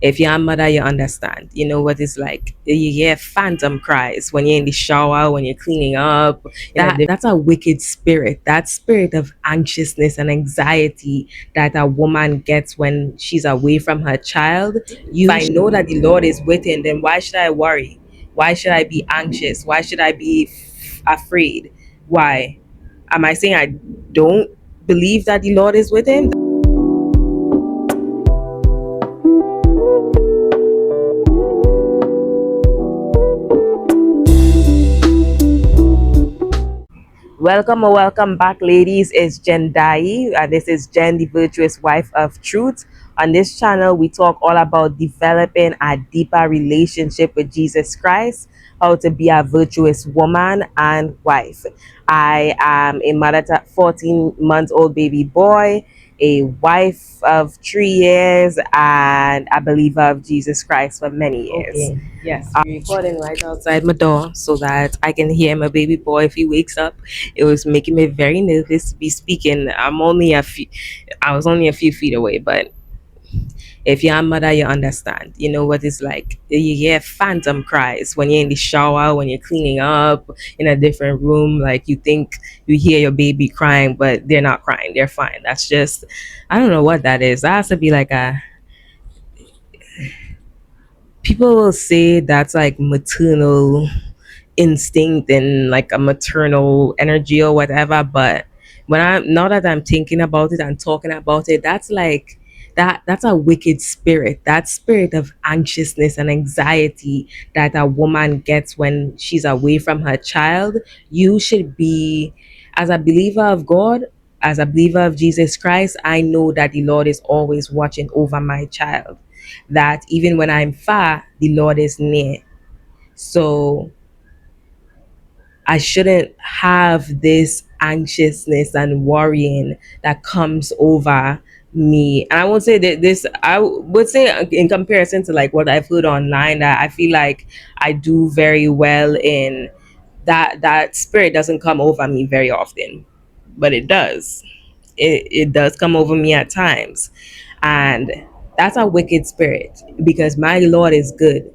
If you're a mother, you understand. You know what it's like. You hear phantom cries when you're in the shower, when you're cleaning up. That's a wicked spirit. That spirit of anxiousness and anxiety that a woman gets when she's away from her child. If I know that the Lord is with him, then why should I worry? Why should I be anxious? Why should I be afraid? Why? Am I saying I don't believe that the Lord is with him? Welcome or welcome back, ladies. It's Jen Dai. This is Jen, the virtuous wife of truth. On this channel, we talk all about developing a deeper relationship with Jesus Christ, how to be a virtuous woman and wife. I am a mother to 14-month-old baby boy, a wife of 3 years, and a believer of Jesus Christ for many years. Okay. Yes, I'm recording right outside my door so that I can hear my baby boy if he wakes up. It was making me very nervous to be speaking. I was only a few feet away, but if you're a mother, you understand. You know what it's like. You hear phantom cries when you're in the shower, when you're cleaning up in a different room. Like you think you hear your baby crying, but they're not crying. They're fine. That's just, I don't know what that is. That has to be like people will say that's like maternal instinct and like a maternal energy or whatever, but now that I'm thinking about it and talking about it, that's like that's a wicked spirit. That spirit of anxiousness and anxiety that a woman gets when she's away from her child. You should be, as a believer of God, as a believer of Jesus Christ, I know that the Lord is always watching over my child, that even when I'm far, the Lord is near. So I shouldn't have this anxiousness and worrying that comes over me. And I won't say that this, I would say in comparison to like what I've heard online, that I feel like I do very well in that spirit doesn't come over me very often, but it does. It does come over me at times. And that's a wicked spirit because my Lord is good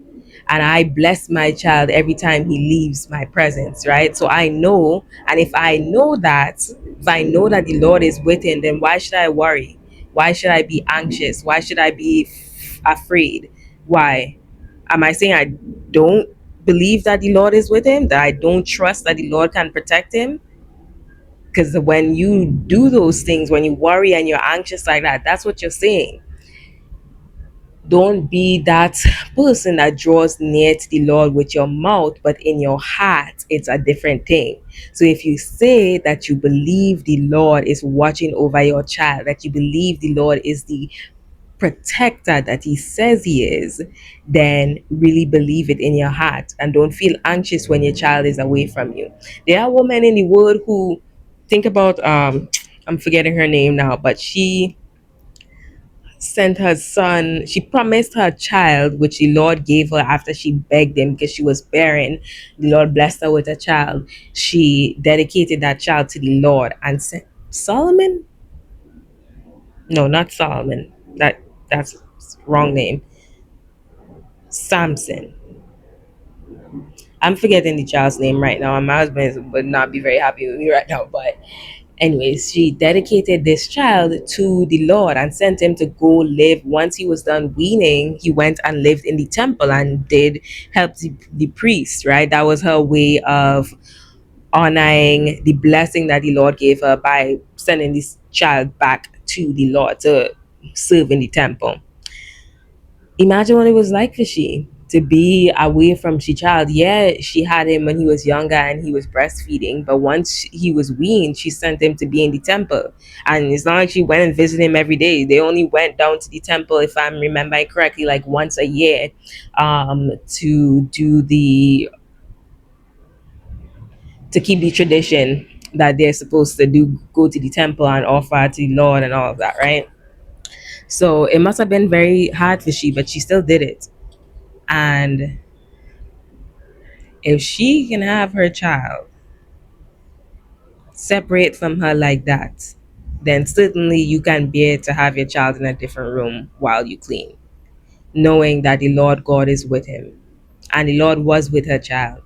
and I bless my child every time he leaves my presence, right? So I know, and if I know that, if I know that the Lord is with him, then why should I worry? Why should I be anxious? Why should I be afraid? Why? Am I saying I don't believe that the Lord is with him, that I don't trust that the Lord can protect him? Because when you do those things, when you worry and you're anxious like that, that's what you're saying. Don't be that person that draws near to the Lord with your mouth, but in your heart, it's a different thing. So if you say that you believe the Lord is watching over your child, that you believe the Lord is the protector that he says he is, then really believe it in your heart and don't feel anxious when your child is away from you. There are women in the world who think about I'm forgetting her name now, but she sent her son, she promised her child, which the Lord gave her after she begged him because she was barren. The Lord blessed her with a child. She dedicated that child to the Lord and sent Solomon? No, not Solomon. That's wrong name. Samson. I'm forgetting the child's name right now, and my husband would not be very happy with me right now. But anyways, she dedicated this child to the Lord and sent him to go live. Once he was done weaning, he went and lived in the temple and did help the priest, right? That was her way of honoring the blessing that the Lord gave her by sending this child back to the Lord to serve in the temple. Imagine what it was like for she to be away from she child. Yeah, she had him when he was younger and he was breastfeeding, but once he was weaned, she sent him to be in the temple. And it's not like she went and visited him every day. They only went down to the temple, if I'm remembering correctly, like once a year, to do the to keep the tradition that they're supposed to do, go to the temple and offer to the Lord and all of that, right? So it must have been very hard for she, but she still did it. And if she can have her child separate from her like that, then certainly you can bear to have your child in a different room while you clean. knowing that the Lord God is with him and the Lord was with her child.